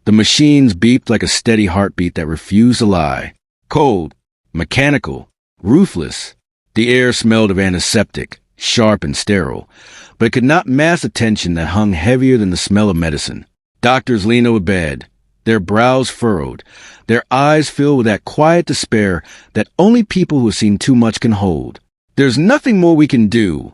The machines beeped like a steady heartbeat that refused to lie. Cold, mechanical, ruthless. The air smelled of antiseptic, sharp and sterile, but it could not mask the tension that hung heavier than the smell of medicine. Doctors leaned over bed, their brows furrowed, their eyes filled with that quiet despair that only people who have seen too much can hold. "There's nothing more we can do,"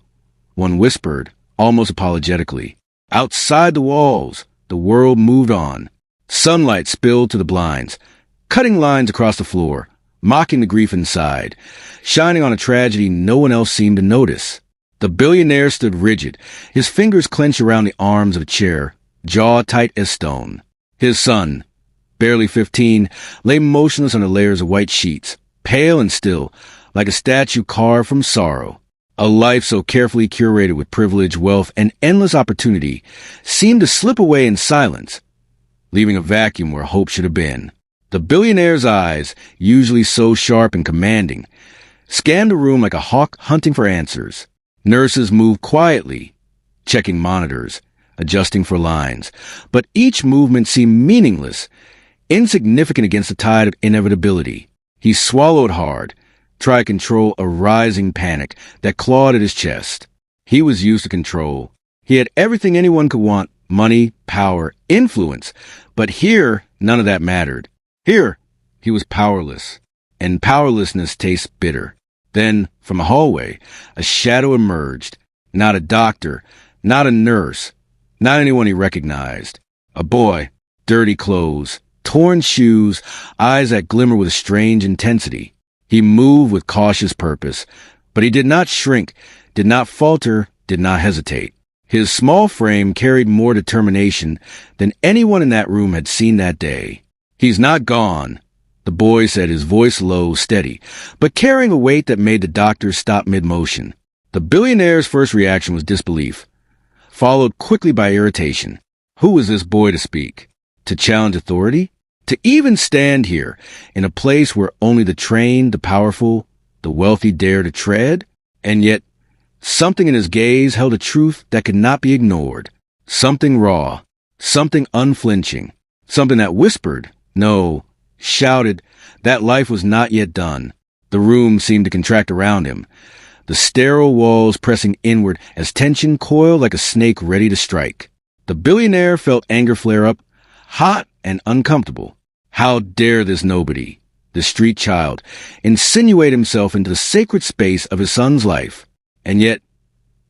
one whispered, almost apologetically. Outside the walls, the world moved on. Sunlight spilled to the blinds, cutting lines across the floor, mocking the grief inside, shining on a tragedy no one else seemed to notice. The billionaire stood rigid, his fingers clenched around the arms of a chair, jaw tight as stone. His son, barely 15, lay motionless on the layers of white sheets, pale and still, like a statue carved from sorrow. A life so carefully curated with privilege, wealth, and endless opportunity seemed to slip away in silence, leaving a vacuum where hope should have been. The billionaire's eyes, usually so sharp and commanding, scanned the room like a hawk hunting for answers. Nurses moved quietly, checking monitors, adjusting for lines, but each movement seemed meaningless, insignificant against the tide of inevitability. He swallowed hard, tried to control a rising panic that clawed at his chest. He was used to control. He had everything anyone could want: money, power, influence. But here, none of that mattered. Here, he was powerless, and powerlessness tastes bitter. Then, from a hallway, a shadow emerged. Not a doctor, not a nurse, not anyone he recognized. A boy, dirty clothes, torn shoes, eyes that glimmer with a strange intensity. He moved with cautious purpose, but he did not shrink, did not falter, did not hesitate. His small frame carried more determination than anyone in that room had seen that day. "He's not gone," the boy said, his voice low, steady, but carrying a weight that made the doctor stop mid-motion. The billionaire's first reaction was disbelief, followed quickly by irritation. Who was this boy to speak? To challenge authority? To even stand here, in a place where only the trained, the powerful, the wealthy dare to tread? And yet, something in his gaze held a truth that could not be ignored. Something raw, something unflinching, something that whispered, no, shouted, that life was not yet done. The room seemed to contract around him, the sterile walls pressing inward as tension coiled like a snake ready to strike. The billionaire felt anger flare up, hot and uncomfortable. How dare this nobody, the street child, insinuate himself into the sacred space of his son's life? And yet,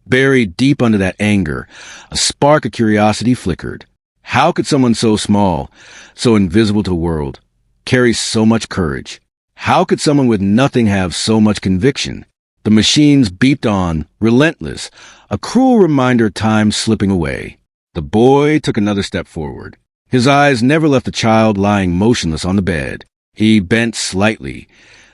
buried deep under that anger, a spark of curiosity flickered. How could someone so small, so invisible to the world, carry so much courage? How could someone with nothing have so much conviction? The machines beeped on, relentless, a cruel reminder of time slipping away. The boy took another step forward. His eyes never left the child lying motionless on the bed. He bent slightly,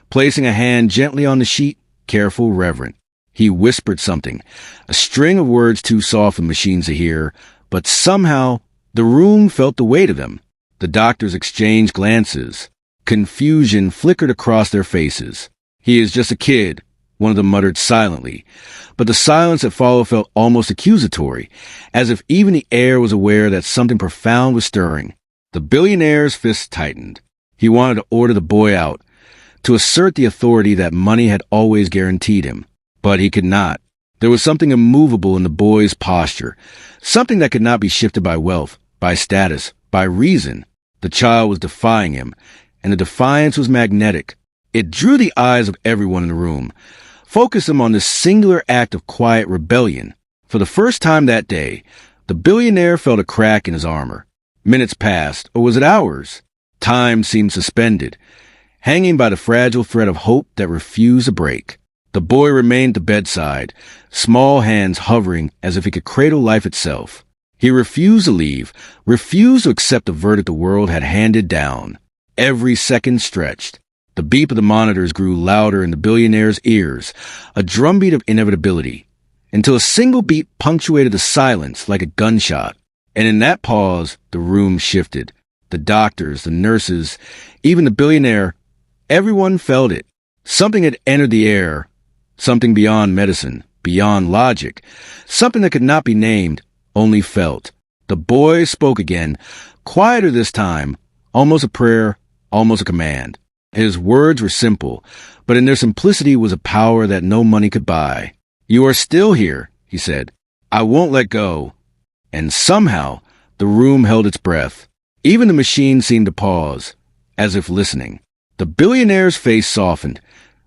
placing a hand gently on the sheet, careful, reverent. He whispered something, a string of words too soft for machines to hear, but somehow the room felt the weight of them. The doctors exchanged glances. Confusion flickered across their faces. "He is just a kid," one of them muttered silently, but the silence that followed felt almost accusatory, as if even the air was aware that something profound was stirring. The billionaire's fists tightened. He wanted to order the boy out, to assert the authority that money had always guaranteed him. But he could not. There was something immovable in the boy's posture, something that could not be shifted by wealth, by status, by reason. The child was defying him, and the defiance was magnetic. It drew the eyes of everyone in the room, focused them on this singular act of quiet rebellion. For the first time that day, the billionaire felt a crack in his armor. Minutes passed, or was it hours? Time seemed suspended, hanging by the fragile thread of hope that refused to break. The boy remained at the bedside, small hands hovering as if he could cradle life itself. He refused to leave, refused to accept the verdict the world had handed down. Every second stretched. The beep of the monitors grew louder in the billionaire's ears, a drumbeat of inevitability, until a single beat punctuated the silence like a gunshot. And in that pause, the room shifted. The doctors, the nurses, even the billionaire, everyone felt it. Something had entered the air, something beyond medicine, beyond logic, something that could not be named, only felt. The boy spoke again, Quieter this time, almost a prayer, almost a command. His words were simple, but in their simplicity was a power that no money could buy. "You are still here," he said. "I won't let go." And somehow, the room held its breath. Even the machine seemed to pause, as if listening. The billionaire's face softened,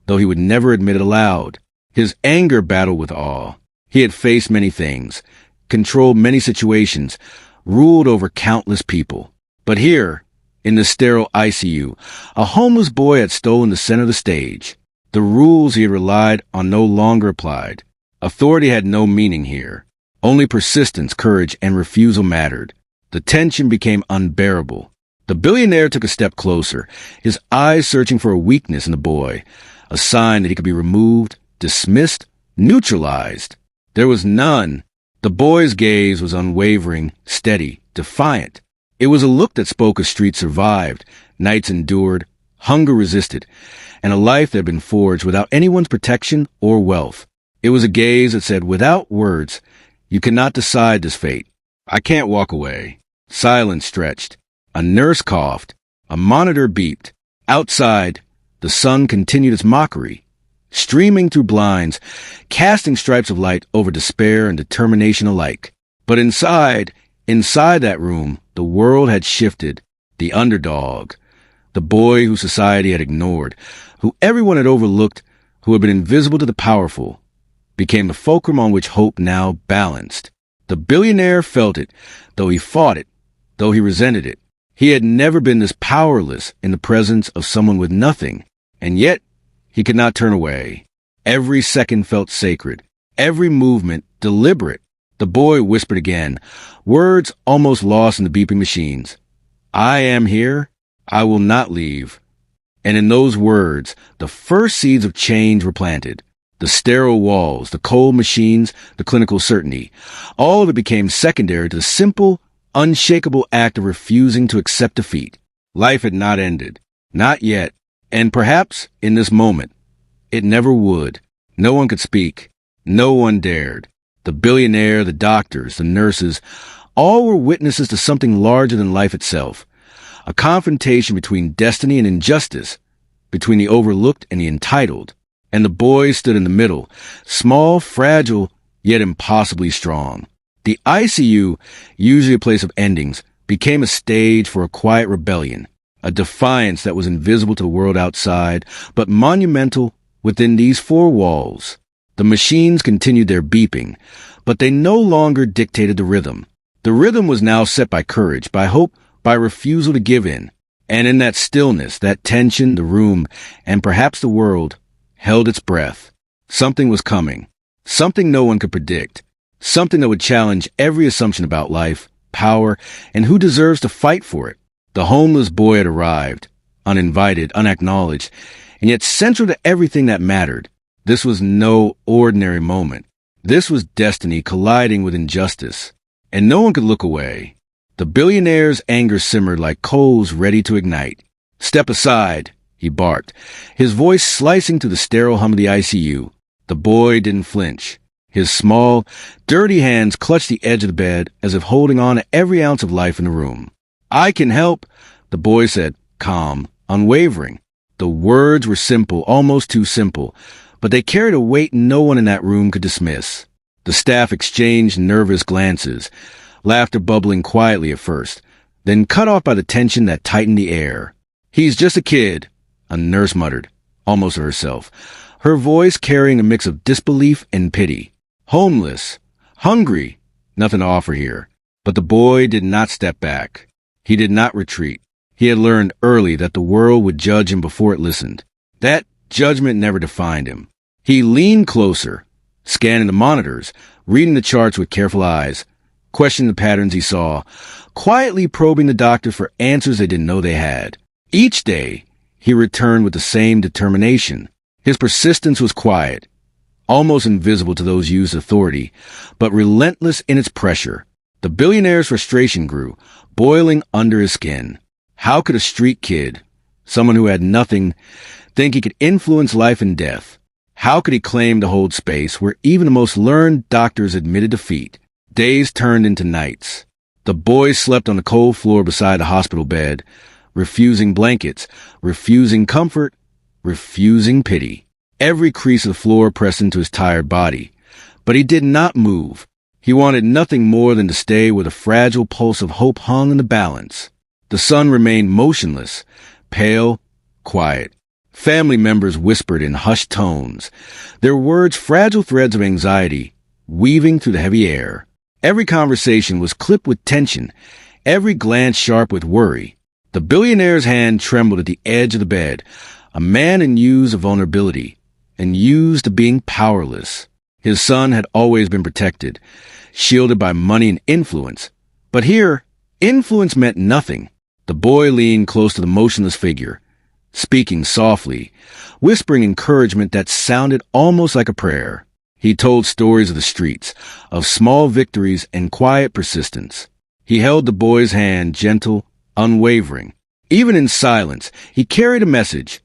though he would never admit it aloud. His anger battled with awe. He had faced many things, controlled many situations, ruled over countless people. But here, in the sterile ICU, a homeless boy had stolen the center of the stage. The rules he had relied on no longer applied. Authority had no meaning here. Only persistence, courage, and refusal mattered. The tension became unbearable. The billionaire took a step closer, his eyes searching for a weakness in the boy, a sign that he could be removed, dismissed, neutralized. There was none. The boy's gaze was unwavering, steady, defiant. It was a look that spoke of streets survived, nights endured, hunger resisted, and a life that had been forged without anyone's protection or wealth. It was a gaze that said, without words, "You cannot decide this fate. I can't walk away." Silence stretched. A nurse coughed. A monitor beeped. Outside, the sun continued its mockery, streaming through blinds, casting stripes of light over despair and determination alike. But inside that room, the world had shifted. The underdog, the boy who society had ignored, who everyone had overlooked, who had been invisible to the powerful, became the fulcrum on which hope now balanced. The billionaire felt it, though he fought it, though he resented it. He had never been this powerless in the presence of someone with nothing, and yet he could not turn away. Every second felt sacred, every movement deliberate. The boy whispered again, words almost lost in the beeping machines. "I am here. I will not leave." And in those words, the first seeds of change were planted. The sterile walls, the cold machines, the clinical certainty, all of it became secondary to the simple, unshakable act of refusing to accept defeat. Life had not ended. Not yet. And perhaps, in this moment, it never would. No one could speak. No one dared. The billionaire, the doctors, the nurses, all were witnesses to something larger than life itself. A confrontation between destiny and injustice, between the overlooked and the entitled. And the boy stood in the middle, small, fragile, yet impossibly strong. The ICU, usually a place of endings, became a stage for a quiet rebellion, a defiance that was invisible to the world outside, but monumental within these four walls. The machines continued their beeping, but they no longer dictated the rhythm. The rhythm was now set by courage, by hope, by refusal to give in. And in that stillness, that tension, the room, and perhaps the world, held its breath. Something was coming. Something no one could predict. Something that would challenge every assumption about life, power, and who deserves to fight for it. The homeless boy had arrived, uninvited, unacknowledged, and yet central to everything that mattered. This was no ordinary moment. This was destiny colliding with injustice, and no one could look away. The billionaire's anger simmered like coals ready to ignite. "Step aside," he barked, his voice slicing through the sterile hum of the ICU. The boy didn't flinch. His small, dirty hands clutched the edge of the bed as if holding on to every ounce of life in the room. "I can help," the boy said, calm, unwavering. The words were simple, almost too simple, but they carried a weight no one in that room could dismiss. The staff exchanged nervous glances, laughter bubbling quietly at first, then cut off by the tension that tightened the air. "He's just a kid," a nurse muttered, almost to herself, her voice carrying a mix of disbelief and pity. "Homeless, hungry, nothing to offer here." But the boy did not step back. He did not retreat. He had learned early that the world would judge him before it listened. That judgment never defined him. He leaned closer, scanning the monitors, reading the charts with careful eyes, questioning the patterns he saw, quietly probing the doctors for answers they didn't know they had. Each day, he returned with the same determination. His persistence was quiet, almost invisible to those used authority, but relentless in its pressure. The billionaire's frustration grew, boiling under his skin. How could a street kid, someone who had nothing, think he could influence life and death? How could he claim to hold space where even the most learned doctors admitted defeat? Days turned into nights. The boy slept on the cold floor beside the hospital bed, refusing blankets, refusing comfort, refusing pity. Every crease of the floor pressed into his tired body. But he did not move. He wanted nothing more than to stay where the fragile pulse of hope hung in the balance. The sun remained motionless, pale, quiet. Family members whispered in hushed tones, their words fragile threads of anxiety, weaving through the heavy air. Every conversation was clipped with tension, every glance sharp with worry. The billionaire's hand trembled at the edge of the bed, a man enused of vulnerability, enused of being powerless. His son had always been protected, shielded by money and influence. But here, influence meant nothing. The boy leaned close to the motionless figure, speaking softly, whispering encouragement that sounded almost like a prayer. He told stories of the streets, of small victories and quiet persistence. He held the boy's hand gentle, unwavering. Even in silence, he carried a message.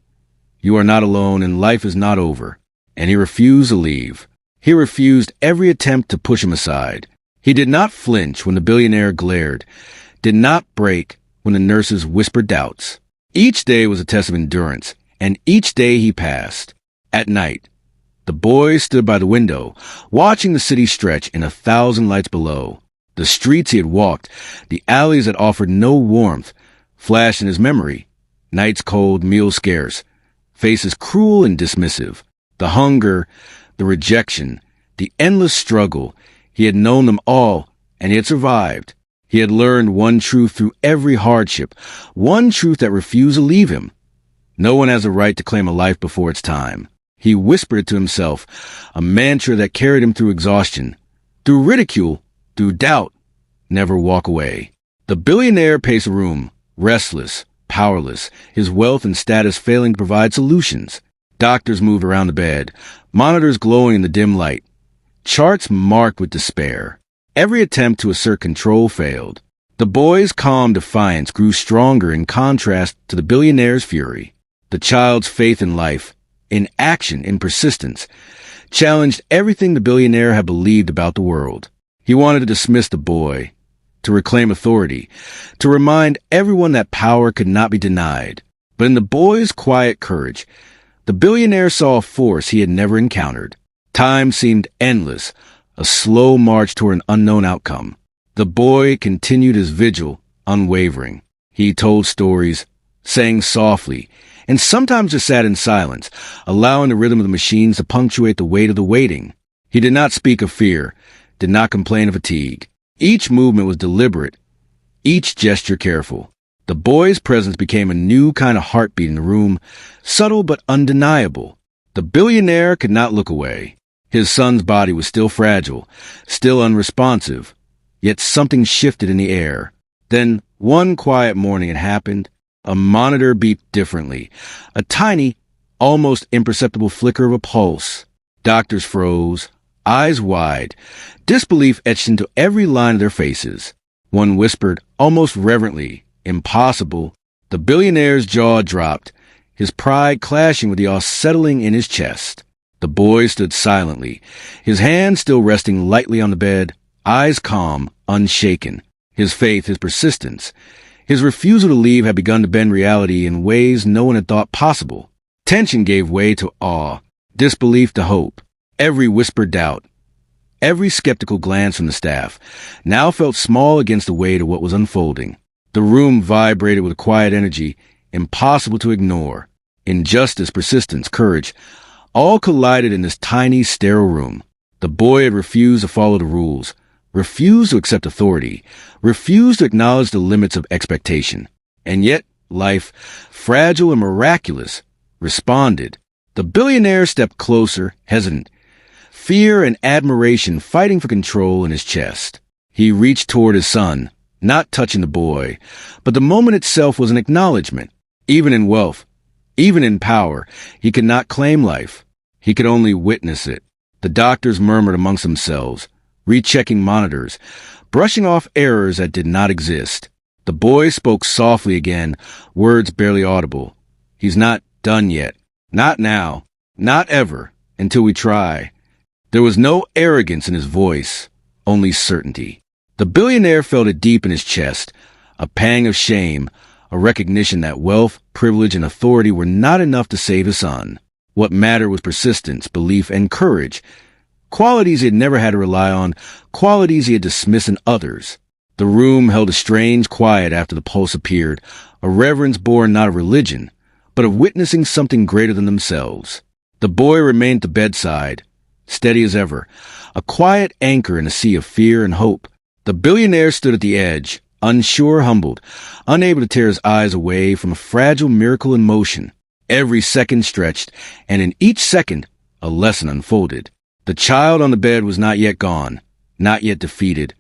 You are not alone and life is not over. And he refused to leave. He refused every attempt to push him aside. He did not flinch when the billionaire glared, did not break when the nurses whispered doubts. Each day was a test of endurance, and each day he passed. At night, the boy stood by the window, watching the city stretch in 1,000 lights below. The streets he had walked, the alleys that offered no warmth, flashed in his memory. Nights cold, meals scarce, faces cruel and dismissive. The hunger, the rejection, the endless struggle. He had known them all, and he had survived. He had learned one truth through every hardship, one truth that refused to leave him. No one has a right to claim a life before its time. He whispered to himself, a mantra that carried him through exhaustion, through ridicule, through doubt. Never walk away. The billionaire paced the room, restless, powerless, his wealth and status failing to provide solutions. Doctors moved around the bed, monitors glowing in the dim light, charts marked with despair. Every attempt to assert control failed. The boy's calm defiance grew stronger in contrast to the billionaire's fury. The child's faith in life, in action, in persistence, challenged everything the billionaire had believed about the world. He wanted to dismiss the boy, to reclaim authority, to remind everyone that power could not be denied. But in the boy's quiet courage, the billionaire saw a force he had never encountered. Time seemed endless, a slow march toward an unknown outcome. The boy continued his vigil, unwavering. He told stories, sang softly, and sometimes just sat in silence, allowing the rhythm of the machines to punctuate the weight of the waiting. He did not speak of fear, did not complain of fatigue. Each movement was deliberate, each gesture careful. The boy's presence became a new kind of heartbeat in the room, subtle but undeniable. The billionaire could not look away. His son's body was still fragile, still unresponsive, yet something shifted in the air. Then, one quiet morning it happened. A monitor beeped differently, a tiny, almost imperceptible flicker of a pulse. Doctors froze, eyes wide, disbelief etched into every line of their faces. One whispered, almost reverently, impossible. The billionaire's jaw dropped, his pride clashing with the awe settling in his chest. The boy stood silently, his hand still resting lightly on the bed, eyes calm, unshaken. His faith, his persistence, his refusal to leave had begun to bend reality in ways no one had thought possible. Tension gave way to awe, disbelief to hope. Every whispered doubt, every skeptical glance from the staff, now felt small against the weight of what was unfolding. The room vibrated with a quiet energy, impossible to ignore. Injustice, persistence, courage, all collided in this tiny, sterile room. The boy had refused to follow the rules, refused to accept authority, refused to acknowledge the limits of expectation. And yet, life, fragile and miraculous, responded. The billionaire stepped closer, hesitant, fear and admiration fighting for control in his chest. He reached toward his son, not touching the boy, but the moment itself was an acknowledgement. Even in wealth, even in power, he could not claim life. He could only witness it. The doctors murmured amongst themselves, rechecking monitors, brushing off errors that did not exist. The boy spoke softly again, words barely audible. He's not done yet. Not now. Not ever. Until we try. There was no arrogance in his voice, only certainty. The billionaire felt it deep in his chest, a pang of shame, a recognition that wealth, privilege, and authority were not enough to save his son. What mattered was persistence, belief, and courage, qualities he had never had to rely on, qualities he had dismissed in others. The room held a strange quiet after the pulse appeared, a reverence born not of religion, but of witnessing something greater than themselves. The boy remained at the bedside, steady as ever, a quiet anchor in a sea of fear and hope. The billionaire stood at the edge, unsure, humbled, unable to tear his eyes away from a fragile miracle in motion. Every second stretched, and in each second, a lesson unfolded. The child on the bed was not yet gone, not yet defeated,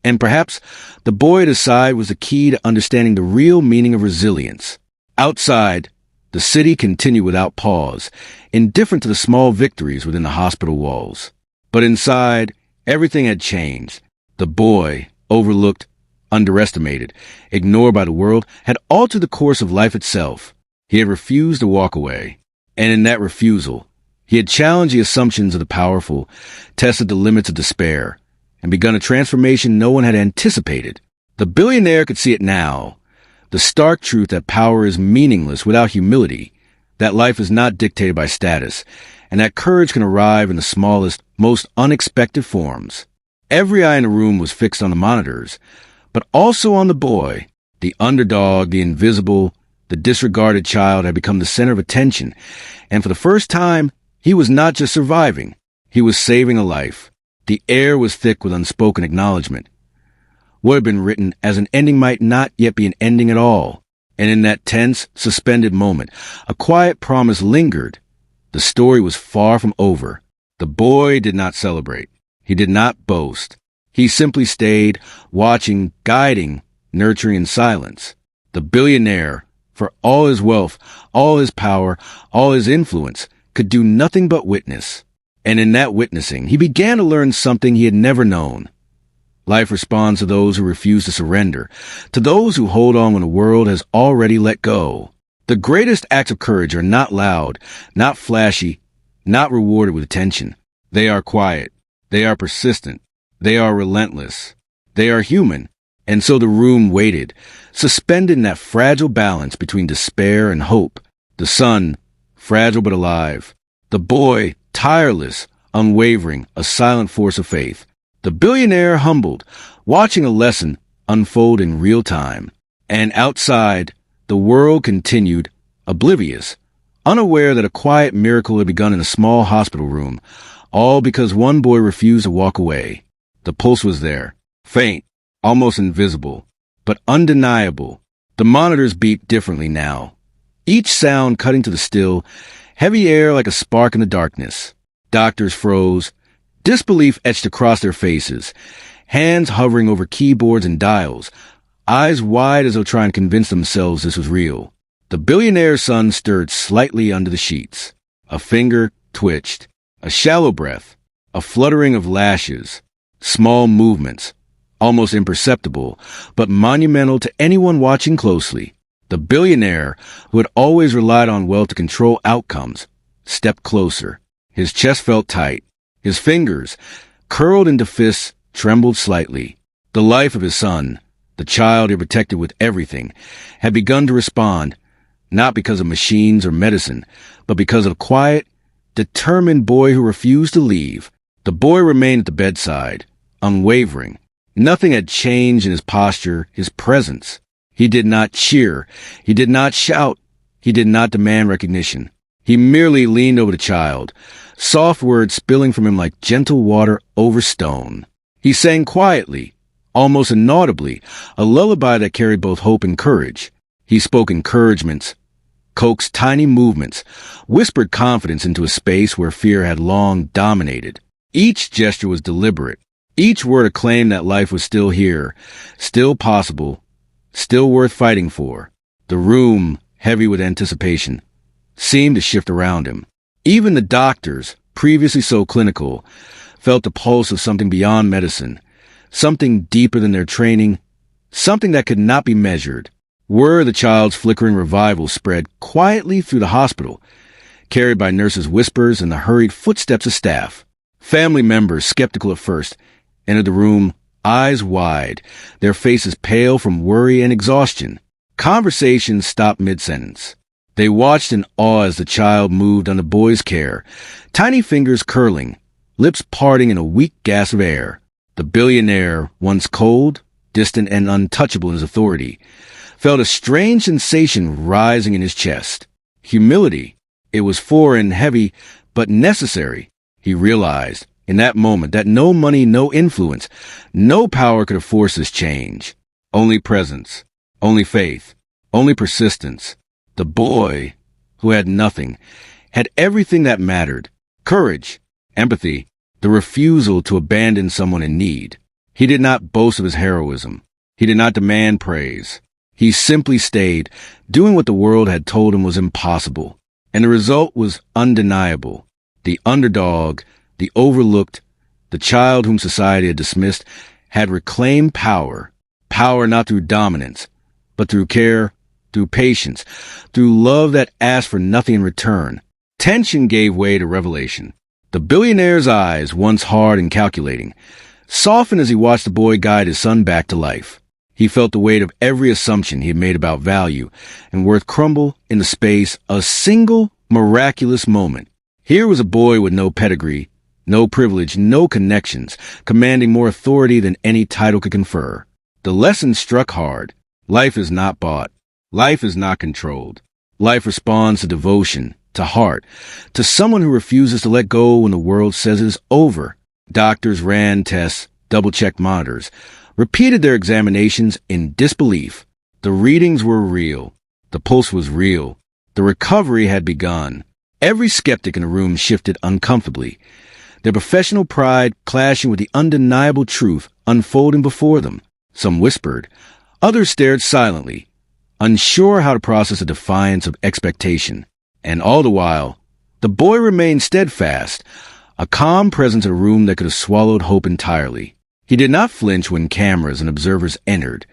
and perhaps the boy at his side was the key to understanding the real meaning of resilience. Outside, the city continued without pause, indifferent to the small victories within the hospital walls. But inside, everything had changed. The boy, overlooked, underestimated, ignored by the world, had altered the course of life itself. He had refused to walk away. And in that refusal, he had challenged the assumptions of the powerful, tested the limits of despair, and begun a transformation no one had anticipated. The billionaire could see it now, the stark truth that power is meaningless without humility, that life is not dictated by status, and that courage can arrive in the smallest, most unexpected forms. Every eye in the room was fixed on the monitors, but also on the boy. The underdog, the invisible, the disregarded child had become the center of attention, and for the first time, he was not just surviving, he was saving a life. The air was thick with unspoken acknowledgement. What had been written as an ending might not yet be an ending at all, and in that tense, suspended moment, a quiet promise lingered. The story was far from over. The boy did not celebrate. He did not boast. He simply stayed, watching, guiding, nurturing in silence. The billionaire, for all his wealth, all his power, all his influence, could do nothing but witness. And in that witnessing, he began to learn something he had never known. Life responds to those who refuse to surrender, to those who hold on when the world has already let go. The greatest acts of courage are not loud, not flashy, not rewarded with attention. They are quiet. They are persistent. They are relentless. They are human. And so the room waited, suspended in that fragile balance between despair and hope. The son, fragile but alive. The boy, tireless, unwavering, a silent force of faith. The billionaire humbled, watching a lesson unfold in real time. And outside, the world continued, oblivious, unaware that a quiet miracle had begun in a small hospital room, all because one boy refused to walk away. The pulse was there, faint, almost invisible, but undeniable. The monitors beat differently now, each sound cutting to the still, heavy air like a spark in the darkness. Doctors froze, disbelief etched across their faces, hands hovering over keyboards and dials, eyes wide as though trying to convince themselves this was real. The billionaire's son stirred slightly under the sheets. A finger twitched, a shallow breath, a fluttering of lashes, small movements, almost imperceptible, but monumental to anyone watching closely. The billionaire, who had always relied on wealth to control outcomes, stepped closer. His chest felt tight. His fingers, curled into fists, trembled slightly. The life of his son, the child he protected with everything, had begun to respond, not because of machines or medicine, but because of a quiet, determined boy who refused to leave. The boy remained at the bedside, unwavering. Nothing had changed in his posture, his presence. He did not cheer. He did not shout. He did not demand recognition. He merely leaned over the child, soft words spilling from him like gentle water over stone. He sang quietly, almost inaudibly, a lullaby that carried both hope and courage. He spoke encouragements, coaxed tiny movements, whispered confidence into a space where fear had long dominated. Each gesture was deliberate. Each word a claim that life was still here, still possible, still worth fighting for. The room, heavy with anticipation, seemed to shift around him. Even the doctors, previously so clinical, felt the pulse of something beyond medicine, something deeper than their training, something that could not be measured. Word of the child's flickering revival spread quietly through the hospital, carried by nurses' whispers and the hurried footsteps of staff. Family members, skeptical at first, entered the room, eyes wide, their faces pale from worry and exhaustion. Conversations stopped mid-sentence. They watched in awe as the child moved under boy's care, tiny fingers curling, lips parting in a weak gasp of air. The billionaire, once cold, distant, and untouchable in his authority, felt a strange sensation rising in his chest. Humility. It was foreign, heavy, but necessary. He realized, in that moment, that no money, no influence, no power could have forced this change. Only presence, only faith, only persistence. The boy, who had nothing, had everything that mattered: courage, empathy, the refusal to abandon someone in need. He did not boast of his heroism. He did not demand praise. He simply stayed, doing what the world had told him was impossible. And the result was undeniable. The underdog, the overlooked, the child whom society had dismissed, had reclaimed power. Power not through dominance, but through care, through patience, through love that asked for nothing in return. Tension gave way to revelation. The billionaire's eyes, once hard and calculating, softened as he watched the boy guide his son back to life. He felt the weight of every assumption he had made about value and worth crumble into space a single miraculous moment. Here was a boy with no pedigree, no privilege, no connections, commanding more authority than any title could confer. The lesson struck hard. Life is not bought. Life is not controlled. Life responds to devotion, to heart, to someone who refuses to let go when the world says it is over. Doctors ran tests, double-checked monitors, repeated their examinations in disbelief. The readings were real. The pulse was real. The recovery had begun. Every skeptic in the room shifted uncomfortably, their professional pride clashing with the undeniable truth unfolding before them. Some whispered. Others stared silently, unsure how to process the defiance of expectation. And all the while, the boy remained steadfast, a calm presence in a room that could have swallowed hope entirely. He did not flinch when cameras and observers entered,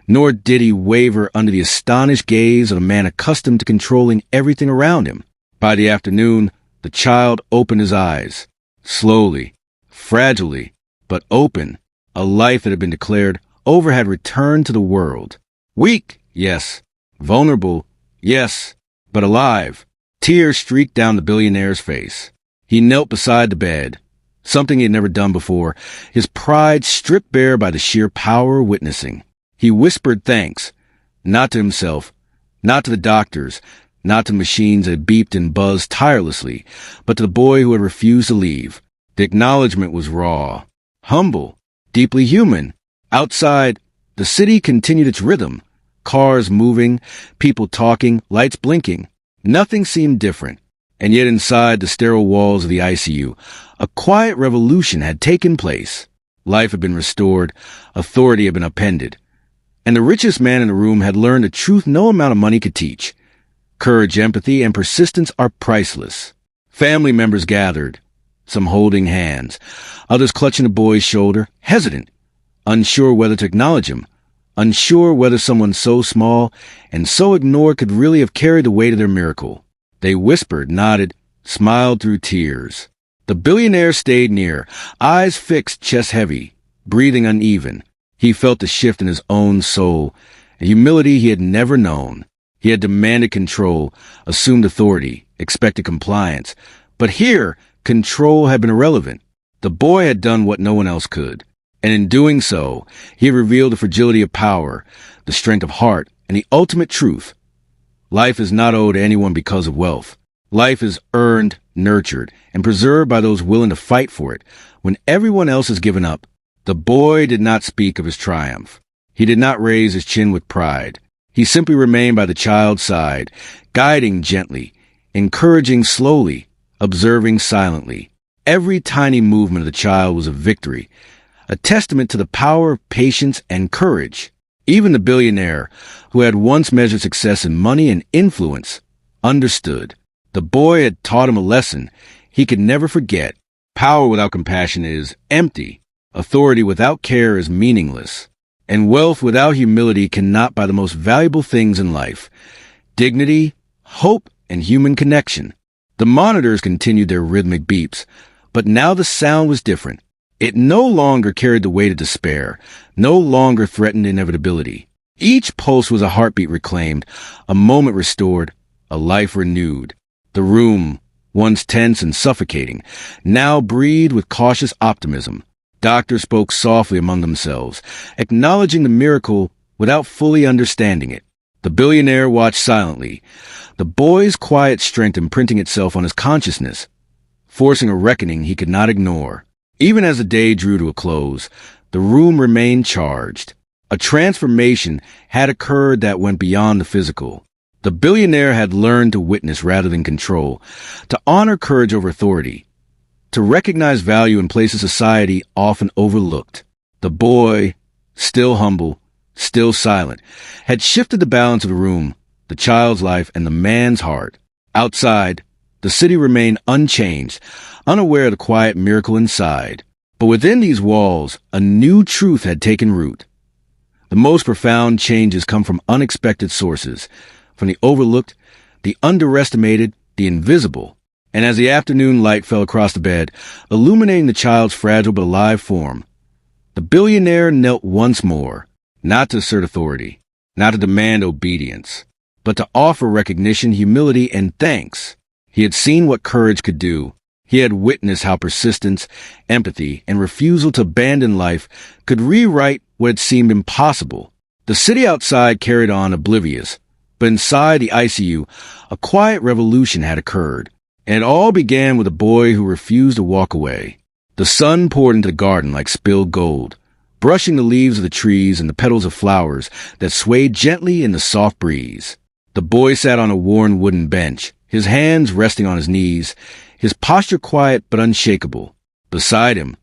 nor did he waver under the astonished gaze of a man accustomed to controlling everything around him. By the afternoon, the child opened his eyes, slowly, fragilely, but open. A life that had been declared over had returned to the world. Weak, yes. Vulnerable, yes. But alive. Tears streaked down the billionaire's face. He knelt beside the bed, something he had never done before, his pride stripped bare by the sheer power of witnessing. He whispered thanks, not to himself, not to the doctors, not to machines that beeped and buzzed tirelessly, but to the boy who had refused to leave. The acknowledgement was raw, humble, deeply human. Outside, the city continued its rhythm. Cars moving, people talking, lights blinking. Nothing seemed different. And yet inside the sterile walls of the ICU, a quiet revolution had taken place. Life had been restored, authority had been upended. And the richest man in the room had learned a truth no amount of money could teach. Courage, empathy, and persistence are priceless. Family members gathered, some holding hands, others clutching the boy's shoulder, hesitant, unsure whether to acknowledge him, unsure whether someone so small and so ignored could really have carried the weight of their miracle. They whispered, nodded, smiled through tears. The billionaire stayed near, eyes fixed, chest heavy, breathing uneven. He felt the shift in his own soul, a humility he had never known. He had demanded control, assumed authority, expected compliance. But here, control had been irrelevant. The boy had done what no one else could. And in doing so, he had revealed the fragility of power, the strength of heart, and the ultimate truth. Life is not owed to anyone because of wealth. Life is earned, nurtured, and preserved by those willing to fight for it when everyone else has given up. The boy did not speak of his triumph. He did not raise his chin with pride. He simply remained by the child's side, guiding gently, encouraging slowly, observing silently. Every tiny movement of the child was a victory, a testament to the power of patience and courage. Even the billionaire, who had once measured success in money and influence, understood. The boy had taught him a lesson he could never forget. Power without compassion is empty. Authority without care is meaningless. And wealth without humility cannot buy the most valuable things in life: dignity, hope, and human connection. The monitors continued their rhythmic beeps, but now the sound was different. It no longer carried the weight of despair, no longer threatened inevitability. Each pulse was a heartbeat reclaimed, a moment restored, a life renewed. The room, once tense and suffocating, now breathed with cautious optimism. Doctors spoke softly among themselves, acknowledging the miracle without fully understanding it. The billionaire watched silently, the boy's quiet strength imprinting itself on his consciousness, forcing a reckoning he could not ignore. Even as the day drew to a close, the room remained charged. A transformation had occurred that went beyond the physical. The billionaire had learned to witness rather than control, to honor courage over authority, to recognize value in places society often overlooked. The boy, still humble, still silent, had shifted the balance of the room, the child's life, and the man's heart. Outside, the city remained unchanged, unaware of the quiet miracle inside. But within these walls, a new truth had taken root. The most profound changes come from unexpected sources, from the overlooked, the underestimated, the invisible. And as the afternoon light fell across the bed, illuminating the child's fragile but alive form, the billionaire knelt once more, not to assert authority, not to demand obedience, but to offer recognition, humility, and thanks. He had seen what courage could do. He had witnessed how persistence, empathy, and refusal to abandon life could rewrite what had seemed impossible. The city outside carried on oblivious, but inside the ICU, a quiet revolution had occurred. And it all began with a boy who refused to walk away. The sun poured into the garden like spilled gold, brushing the leaves of the trees and the petals of flowers that swayed gently in the soft breeze. The boy sat on a worn wooden bench, his hands resting on his knees, his posture quiet but unshakable. Beside him,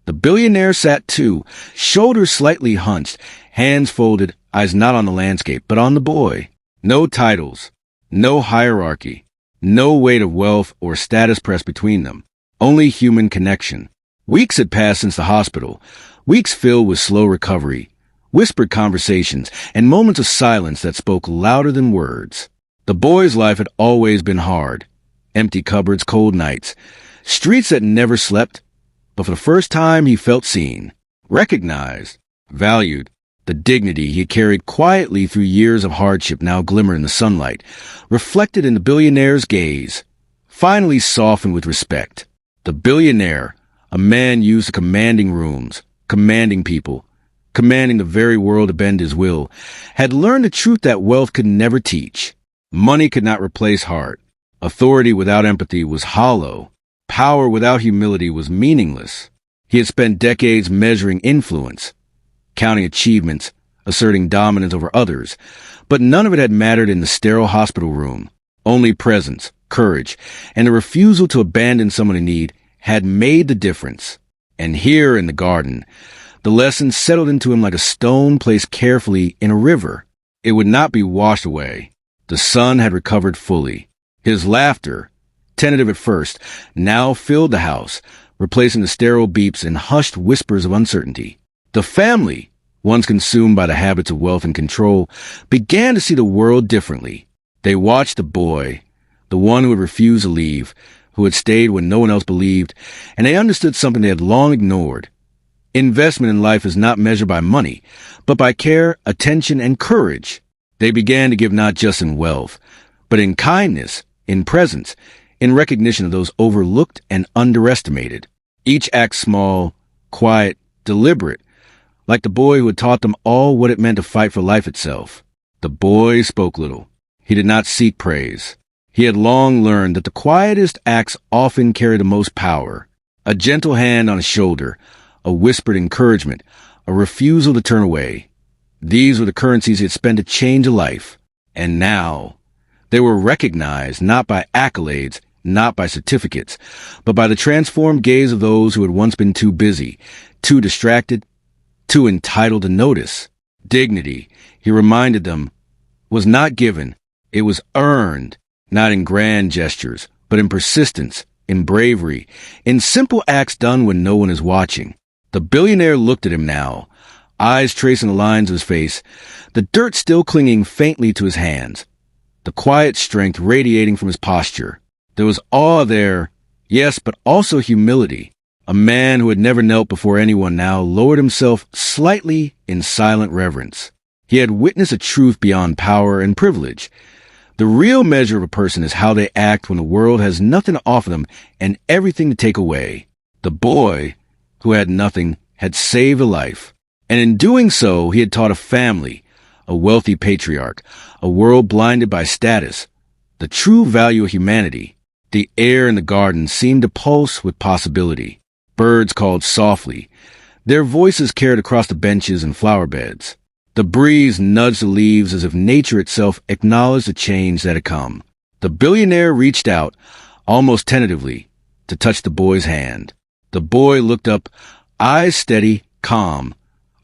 the billionaire sat too, shoulders slightly hunched, hands folded, eyes not on the landscape, but on the boy. No titles, no hierarchy, no weight of wealth or status pressed between them, only human connection. Weeks had passed since the hospital, weeks filled with slow recovery, whispered conversations, and moments of silence that spoke louder than words. The boy's life had always been hard. Empty cupboards, cold nights, streets that never slept, but for the first time he felt seen, recognized, valued. The dignity he had carried quietly through years of hardship now glimmered in the sunlight, reflected in the billionaire's gaze, finally softened with respect. The billionaire, a man used to commanding rooms, commanding people, commanding the very world to bend his will, had learned the truth that wealth could never teach. Money could not replace heart. Authority without empathy was hollow. Power without humility was meaningless. He had spent decades measuring influence, counting achievements, asserting dominance over others, but none of it had mattered in the sterile hospital room. Only presence, courage, and the refusal to abandon someone in need had made the difference. And here in the garden, the lesson settled into him like a stone placed carefully in a river. It would not be washed away. The son had recovered fully. His laughter, tentative at first, now filled the house, replacing the sterile beeps and hushed whispers of uncertainty. The family, once consumed by the habits of wealth and control, began to see the world differently. They watched the boy, the one who had refused to leave, who had stayed when no one else believed, and they understood something they had long ignored. Investment in life is not measured by money, but by care, attention, and courage. They began to give not just in wealth, but in kindness, in presence, in recognition of those overlooked and underestimated. Each act small, quiet, deliberate, like the boy who had taught them all what it meant to fight for life itself. The boy spoke little. He did not seek praise. He had long learned that the quietest acts often carry the most power. A gentle hand on his shoulder, a whispered encouragement, a refusal to turn away. These were the currencies he had spent to change a life. And now, they were recognized not by accolades, not by certificates, but by the transformed gaze of those who had once been too busy, too distracted, too entitled to notice. Dignity, he reminded them, was not given. It was earned, not in grand gestures, but in persistence, in bravery, in simple acts done when no one is watching. The billionaire looked at him now, eyes tracing the lines of his face, the dirt still clinging faintly to his hands, the quiet strength radiating from his posture. There was awe there, yes, but also humility, A man who had never knelt before anyone now lowered himself slightly in silent reverence. He had witnessed a truth beyond power and privilege. The real measure of a person is how they act when the world has nothing to offer them and everything to take away. The boy, who had nothing, had saved a life. And in doing so, he had taught a family, a wealthy patriarch, a world blinded by status, the true value of humanity. The air in the garden seemed to pulse with possibility. Birds called softly. Their voices carried across the benches and flower beds. The breeze nudged the leaves as if nature itself acknowledged the change that had come. The billionaire reached out, almost tentatively, to touch the boy's hand. The boy looked up, eyes steady, calm,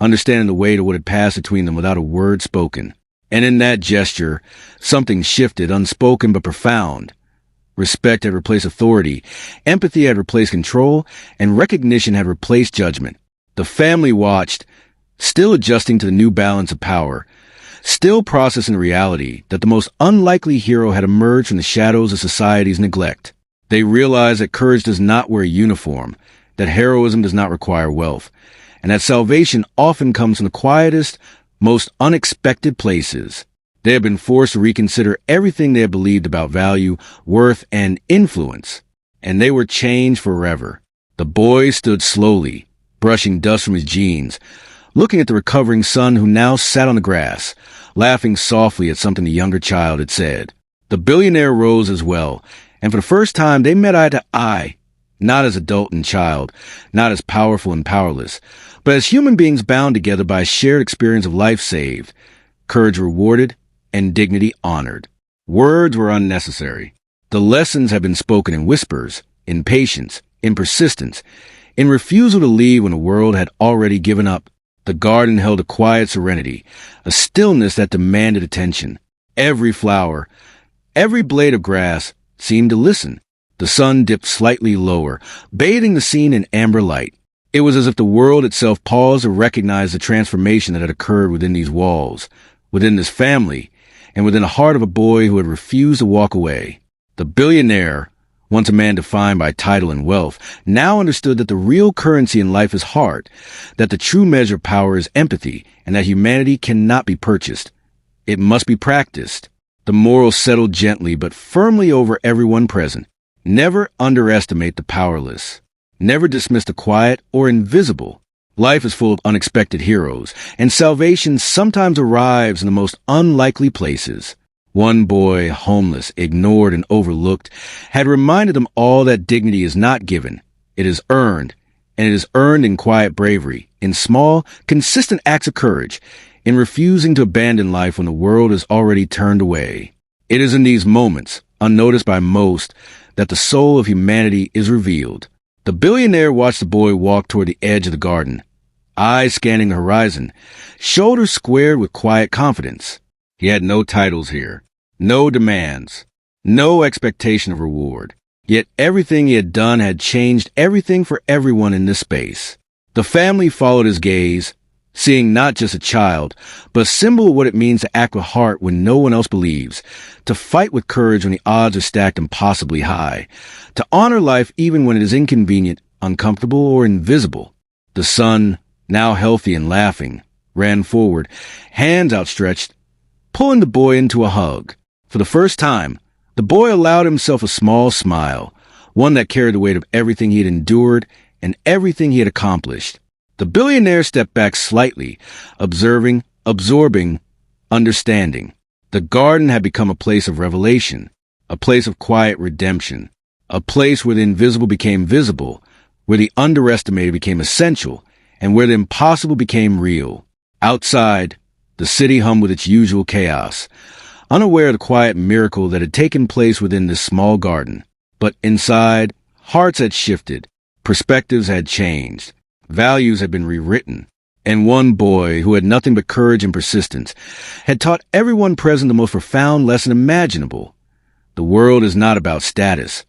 understanding the weight of what had passed between them without a word spoken. And in that gesture, something shifted, unspoken but profound. Respect had replaced authority, empathy had replaced control, and recognition had replaced judgment. The family watched, still adjusting to the new balance of power, still processing the reality that the most unlikely hero had emerged from the shadows of society's neglect. They realized that courage does not wear a uniform, that heroism does not require wealth, and that salvation often comes from the quietest, most unexpected places. They had been forced to reconsider everything they had believed about value, worth, and influence, and they were changed forever. The boy stood slowly, brushing dust from his jeans, looking at the recovering son who now sat on the grass, laughing softly at something the younger child had said. The billionaire rose as well, and for the first time they met eye to eye, not as adult and child, not as powerful and powerless, but as human beings bound together by a shared experience of life saved, courage rewarded, and dignity honored. Words were unnecessary. The lessons had been spoken in whispers, in patience, in persistence, in refusal to leave when the world had already given up. The garden held a quiet serenity, a stillness that demanded attention. Every flower, every blade of grass seemed to listen. The sun dipped slightly lower, bathing the scene in amber light. It was as if the world itself paused to recognize the transformation that had occurred within these walls, within this family, and within the heart of a boy who had refused to walk away. The billionaire, once a man defined by title and wealth, now understood that the real currency in life is heart, that the true measure of power is empathy, and that humanity cannot be purchased. It must be practiced. The moral settled gently but firmly over everyone present. Never underestimate the powerless. Never dismiss the quiet or invisible. Life is full of unexpected heroes, and salvation sometimes arrives in the most unlikely places. One boy, homeless, ignored, and overlooked, had reminded them all that dignity is not given. It is earned, and it is earned in quiet bravery, in small, consistent acts of courage, in refusing to abandon life when the world is already turned away. It is in these moments, unnoticed by most, that the soul of humanity is revealed. The billionaire watched the boy walk toward the edge of the garden, eyes scanning the horizon, shoulders squared with quiet confidence. He had no titles here, no demands, no expectation of reward. Yet everything he had done had changed everything for everyone in this space. The family followed his gaze, seeing not just a child, but a symbol of what it means to act with heart when no one else believes, to fight with courage when the odds are stacked impossibly high, to honor life even when it is inconvenient, uncomfortable, or invisible. The son, now healthy and laughing, ran forward, hands outstretched, pulling the boy into a hug. For the first time, the boy allowed himself a small smile, one that carried the weight of everything he had endured and everything he had accomplished. The billionaire stepped back slightly, observing, absorbing, understanding. The garden had become a place of revelation, a place of quiet redemption, a place where the invisible became visible, where the underestimated became essential, and where the impossible became real. Outside, the city hummed with its usual chaos, unaware of the quiet miracle that had taken place within this small garden. But inside, hearts had shifted, perspectives had changed, values had been rewritten, and one boy, who had nothing but courage and persistence, had taught everyone present the most profound lesson imaginable. The world is not about status,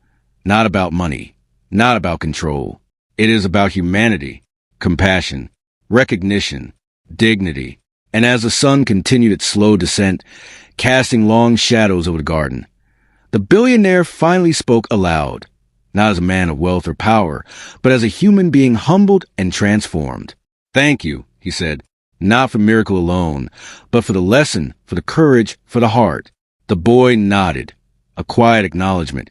not about money, not about control. It is about humanity, compassion, recognition, dignity. And as the sun continued its slow descent, casting long shadows over the garden, the billionaire finally spoke aloud, not as a man of wealth or power, but as a human being humbled and transformed. "Thank you," he said, "not for miracle alone, but for the lesson, for the courage, for the heart." The boy nodded, a quiet acknowledgement,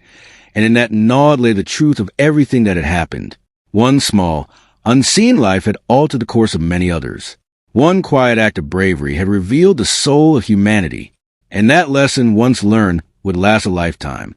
and in that nod lay the truth of everything that had happened. One small, unseen life had altered the course of many others. One quiet act of bravery had revealed the soul of humanity, and that lesson, once learned, would last a lifetime.